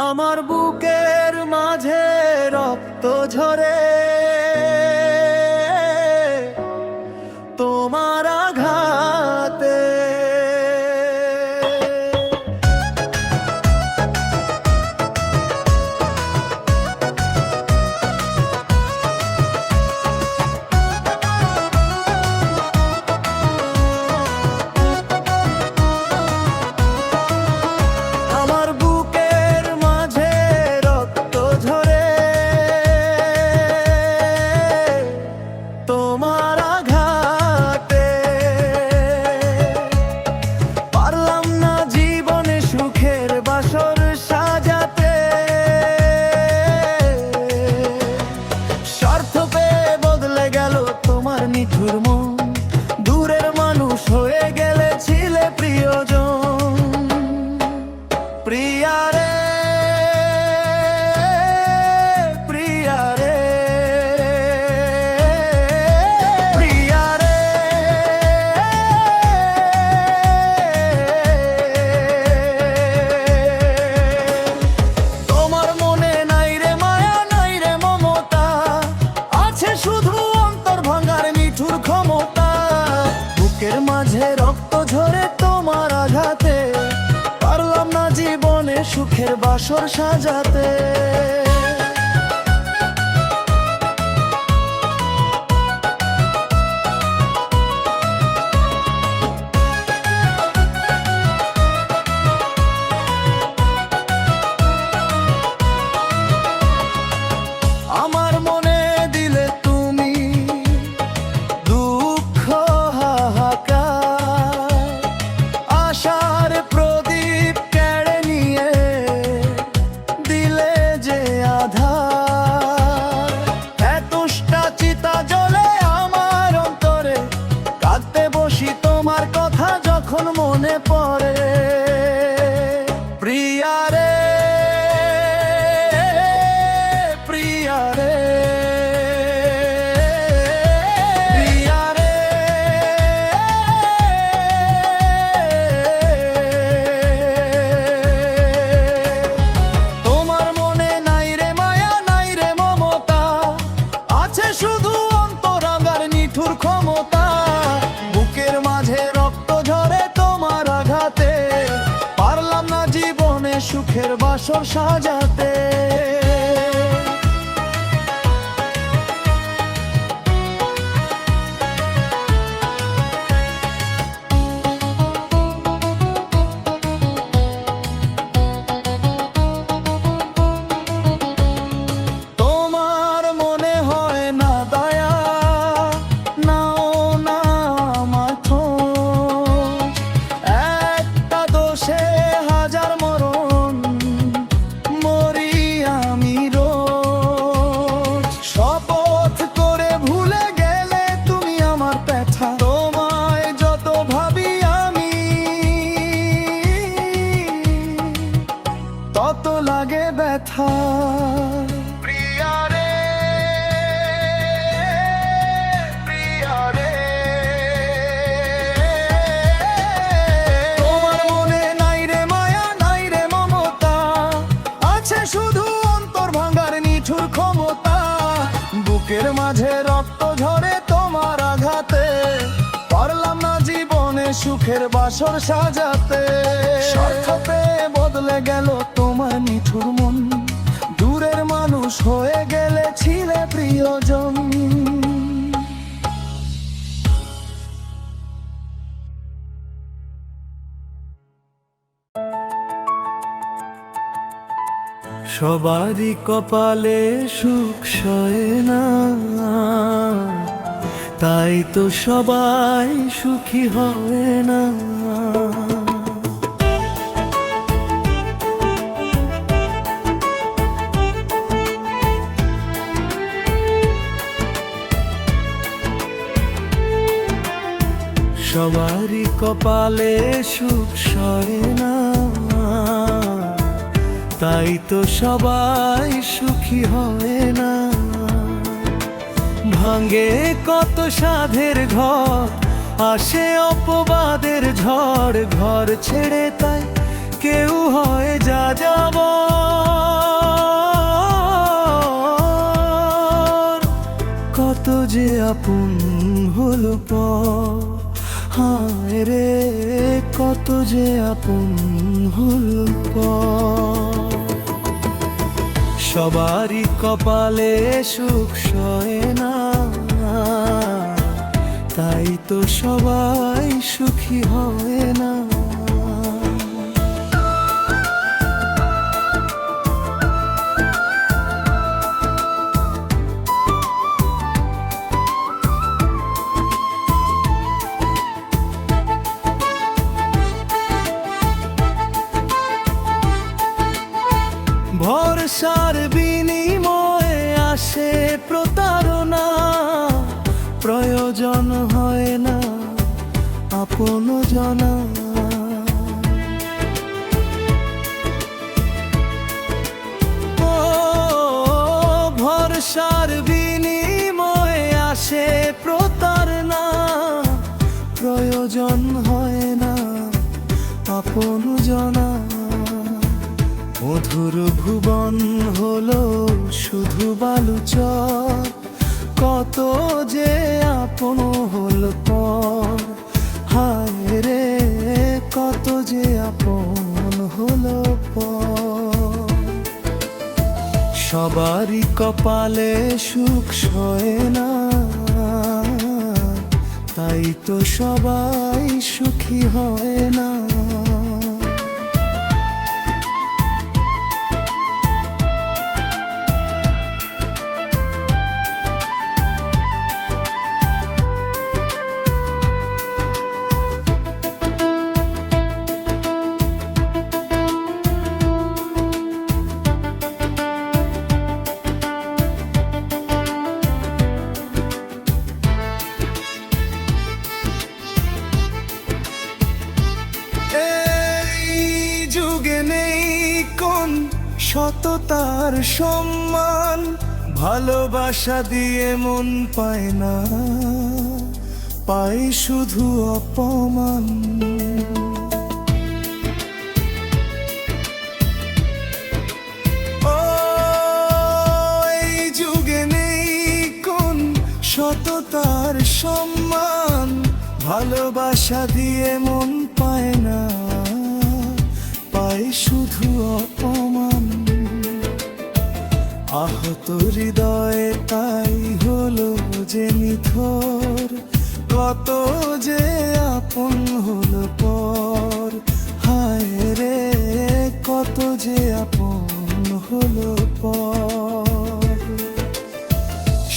আমার বুকের মাঝে রক্ত ঝরে তোমার আঘাতে। আমার বুকের মাঝে রক্ত ঝরে তোমার আঘাতে। পারলাম না জীবনে সুখের বাসর সাজাতে। স্বার্থ পেয়ে বদলে গেল তোমার নিঠুর মন, দূরের মানুষ হয়ে গেলে ছিলে প্রিয়জন। প্রিয়া রে, প্রিয়া রে, প্রিয়া রে, তোমার মনে নাই রে মায়া, নাই রে মমতা, আছে শুধু অন্তর ভাঙার নিঠুর ক্ষমতা। বুকের মাঝে রক্ত ঝরে তোমার আঘাতে, পারলাম না জীবনে সুখের বাসর সাজাতে। আমার মনে দিলে তুমি দুঃখ হাহাকার, আশার প্রদীপ কেড়ে নিয়ে দিলে যে আধার। এতটা চিতা জ্বলে আমার অন্তরে, কাঁদতে বসি তোমার কথা যখন মনে পড়ে। প্রিয়া রে, প্রিয়া রে, প্রিয়া রে, তোমার মনে নাই রে মায়া, নাই রে মমতা, আছে শুধু অন্তরাঙ্গার নিঠুর ক্ষমতা। বুকের মাঝে রক্ত ঝরে তোমার আঘাতে, পারলাম না জীবনে সুখের বাসর সাজাতে। তোমার মনে হয় না দয়া, নাও না আমার খোঁজ। একটা দোষে হাজার মরণ, মরি আমি রোজ। শপথ করে ভুলে গেলে তুমি আমার ব্যথা, তোমায় যত ভাবি আমি তত লাগে ব্যথা। প্রিয়া রে, প্রিয়া রে, তোমার মনে নাই রে মায়া, নাই রে মমতা, আছে শুধু অন্তর ভাঙার নিঠুর ক্ষমতা। বুকের মাঝে রক্ত ঝরে তোমার আঘাতে, পারলাম না জীবনে সুখের বাসর সাজাতে। স্বার্থ পেয়ে বদলে গেল তোমার নিঠুর মন, দূরের মানুষ হয়ে গেলে ছিলে প্রিয়জন। সবারই কপালে সুখ সয় না, তাই তো সবাই সুখী হয় না। সবারই কপালে সুখ সয় না, তাই তো সবাই সুখী হয় না। ভাঙে কত সাধের ঘর, আসে অপবাদের ঝড়, ঘর ছেড়ে তাই কেউ হয় যা যাব। কত যে আপন হলো পর, হায় রে কত যে আপন হলো পর। সবারই কপালে সুখ সয় না, তাই তো সবাই সুখী হয় না। ভরসার বিনিময়ে আসে প্রতারণা, প্রয়োজন হয় না আপন জনা। ও ভরসার বিনিময়ে আসে প্রতারণা, প্রয়োজন হয় না আপন জনা। মধুর ভুবন হলো শুধু বালুচর, কত যে আপন হলো পর, হায় রে কত যে আপন হলো পর। সবারই কপালে সুখ সয় না, তাই তো সবাই সুখী হয় না। সততার সম্মান, ভালোবাসা দিয়ে মন পায় না, পায় শুধু অপমান। ও এই যুগে নেই কোন সততার সম্মান, ভালোবাসা দিয়ে মন পায় না, পায় শুধু অপমান। আহত হৃদয়ে তাই হলো যে নিথর, কত যে আপন হলো পর, হায় রে কত যে আপন হলো পর।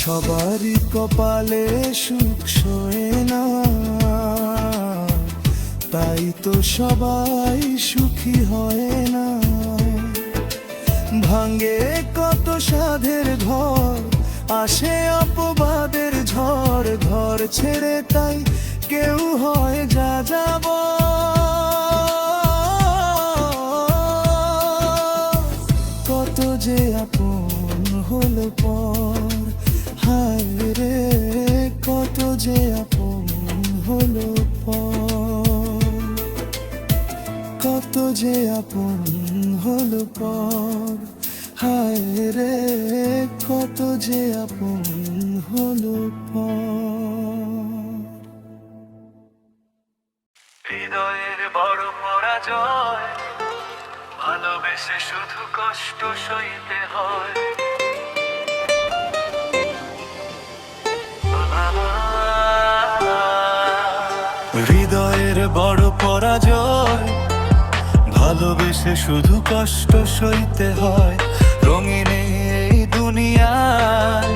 সবারই কপালে সুখ সয় না, তাই তো সবাই সুখী হয় না। ভাঙ্গে কত সাধের ঘর, আসে অপবাদের ঝড়, ঘর ছেড়ে তাই কেউ হয় যা যাব। কত যে আপন হলো পর, হায় রে কত যে আপন হলো পর। কত যে আপন হলো পর, হায় রে কত যে আপন হলো পর। হৃদয়ের বড় পরাজয়, ভালোবেসে শুধু কষ্ট সইতে হয়। হৃদয়ের বড় পরাজয়, ভালোবেসে শুধু কষ্ট সইতে হয়। রঙিন এই দুনিয়ায়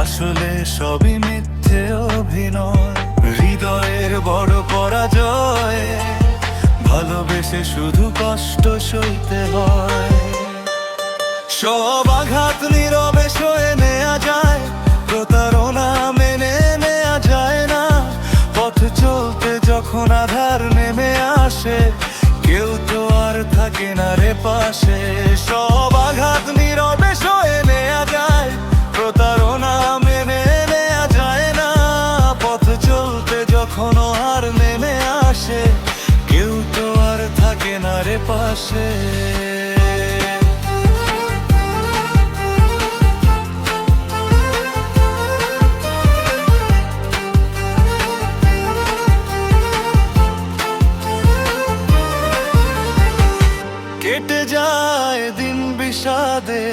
আসলে সবই মিথ্যে অভিনয়। হৃদয়ের বড় পরাজয়, ভালোবেসে শুধু কষ্ট সইতে হয়। সব আঘাত নীরবে সয়ে নেওয়া যায়, প্রতারণা মেনে নেওয়া যায় না। পথ চলতে যখন আধার নেমে আসে, কেউ তো আর থাকে না রে পাশে। সব আঘাত নীরবে সয়ে নেওয়া যায়, প্রতারণা মেনে নেওয়া যায় না। পথ চলতে যখন আর নেমে আসে, কেউ তো আর থাকে না রে পাশে। কেটে যায় দিন বিষাদে,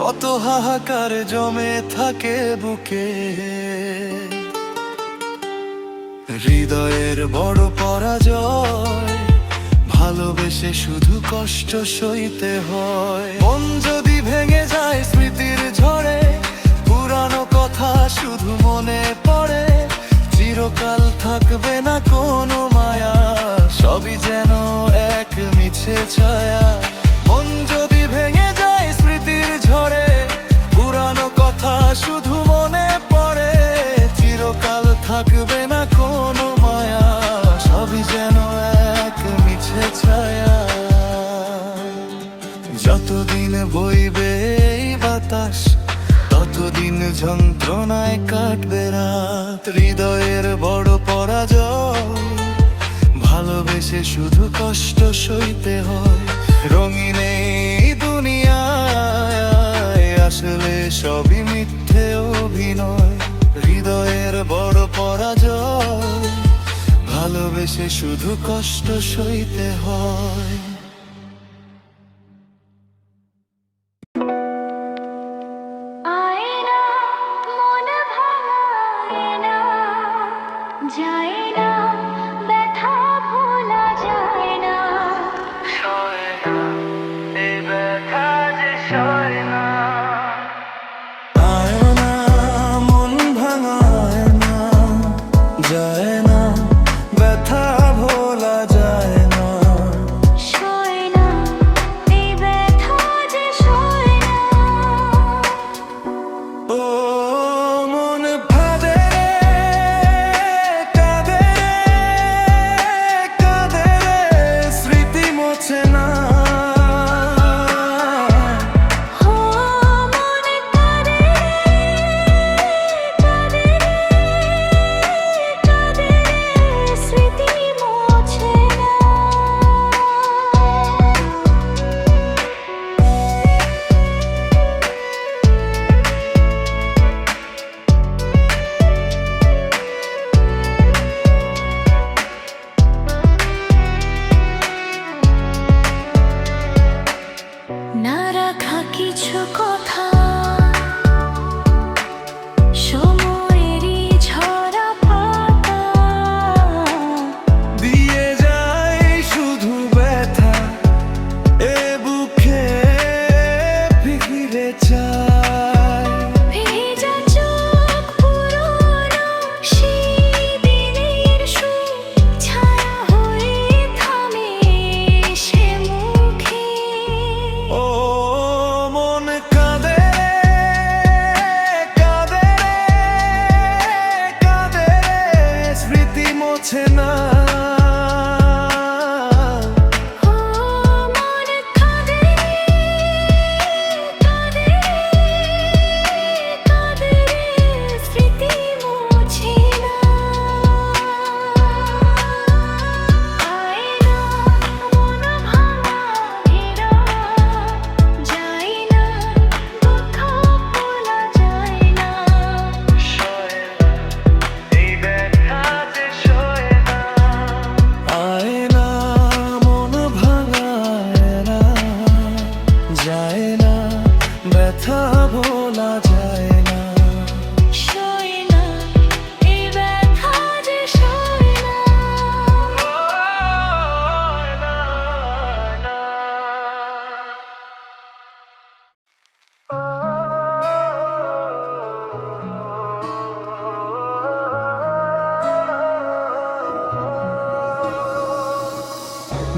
কত হাহাকার জমে থাকে বুকে। হৃদয়ের বড় পরাজয়, ভালোবেসে শুধু কষ্ট সইতে হয়। মন যদি ভেঙে যায় স্মৃতির ঝড়ে, পুরানো কথা শুধু মনে পড়ে। চিরকাল থাকবে না কোনো মায়া, সবই যেন এক মিছে ছায়া। মন যদি ভেঙে যায় স্মৃতির ঝড়ে, পুরানো কথা শুধু মনে পড়ে। চিরকাল থাকবে না কোনো মায়া, সবই যেন এক মিছে ছায়া। যতদিন বইবে এই বাতাস, ততদিন যন্ত্রণায় কাটবে রাত। হৃদয়ের বড় পরাজয়, ভালোবেসে শুধু কষ্ট সইতে হয়। রঙিন এই দুনিয়ায় আসলে সবই মিথ্যে অভিনয়। হৃদয়ের বড় পরাজয়, ভালোবেসে শুধু কষ্ট সইতে হয়।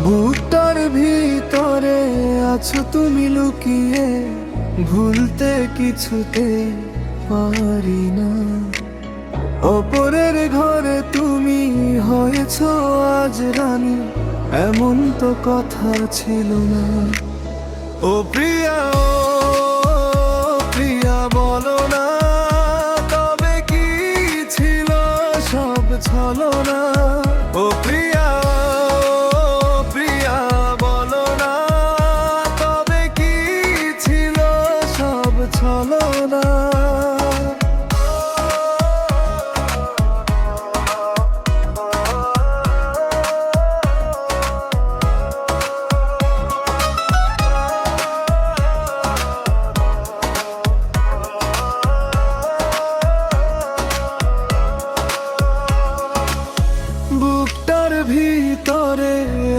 বুকটার ভিতরে আছো তুমি লুকিয়ে, ভুলতে কিছুতে পারি না। অপরের ঘরে তুমি হয়েছো আজ রানী, এমন তো কথা ছিল না। ও প্রিয়া, ও প্রিয়া বলো না, তবে কি ছিল সব ছলনা। ও প্রিয়া, প্রিয়া বলো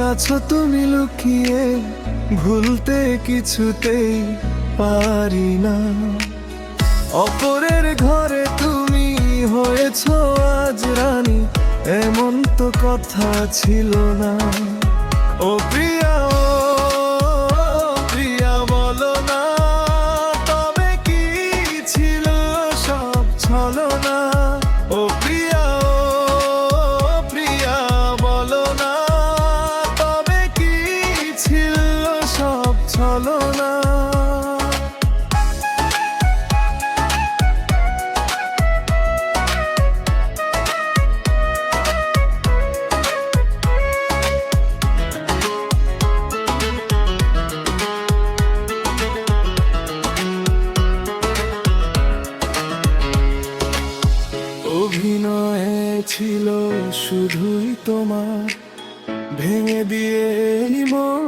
আছো তুমি লুকিয়ে, ভুলতে কিছুতেই পারি না। অপরের ঘরে তুমি হয়েছো আজ রানী, এমন তো কথা ছিল না। ও প্রিয়া, ও প্রিয়া বলো না, তবে কি ছিল সব ছলনা? ও প্রিয়া, ও প্রিয়া বলো না, তবে কি ছিল সব ছলনা? অভিনয়ে ছিল শুধুই তোমার, ভেঙে দিয়ে মন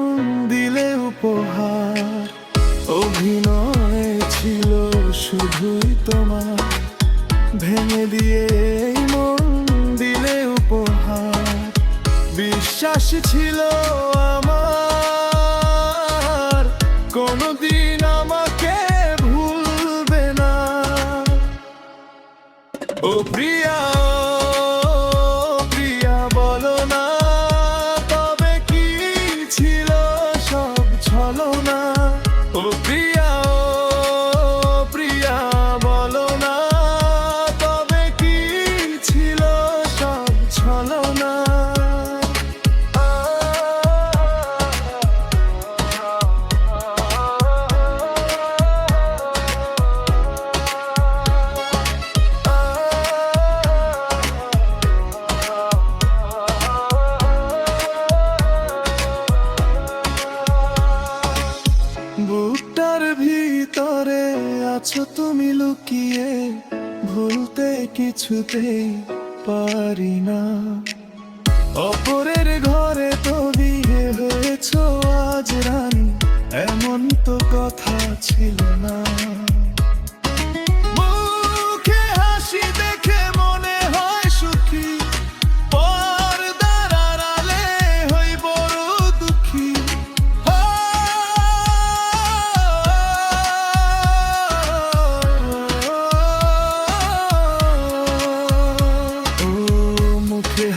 দিলে উপহার। অভিনয়ে ছিল শুধুই তোমার, ভেঙে দিয়ে মন দিলে উপহার। বিশ্বাস ছিল আমার কোনদিন আমাকে ভুলবে না। ও প্রিয়া, ও প্রিয়া বলো না, তবে কি ছিল সব ছলনা? ও প্রিয়া, ও প্রিয়া বলো না, তবে কি ছিল সব ছলনা? বুকটার ভিতরে আছো তুমি লুকিয়ে, ভুলতে কিছুতেই পারি না। অপরের ঘরে তো বিয়ে হয়েছো আজ রানী, এমন তো কথা ছিল না। মুখে হাসি দেখে মনে হয় সুখী, পর্দার আড়ালে হই বড় দুঃখী।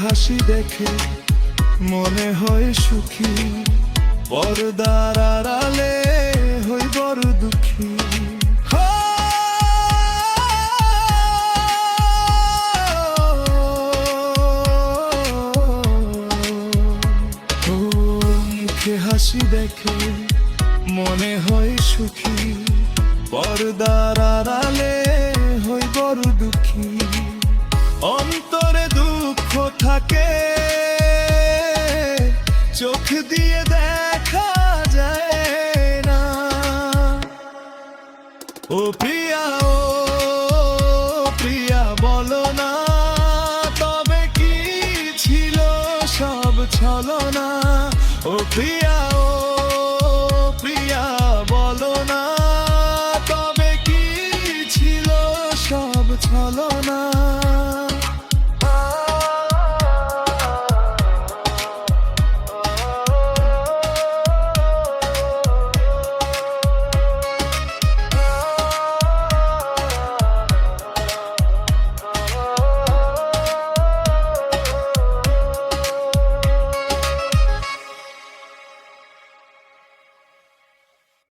হাসি দেখে মনে হয় সুখী, পর্দার আড়ালে হই বড় দুঃখী। মুখে হাসি দেখে মনে হয় সুখী, পর্দার আড়ালে হই বড় দুঃখী। অন্তরে দুঃখ থাকে, চোখ দিয়ে দেখা যায় না। ও প্রিয়া, ও প্রিয়া বলো না, তবে কি ছিল সব ছলনা? ও প্রিয়া,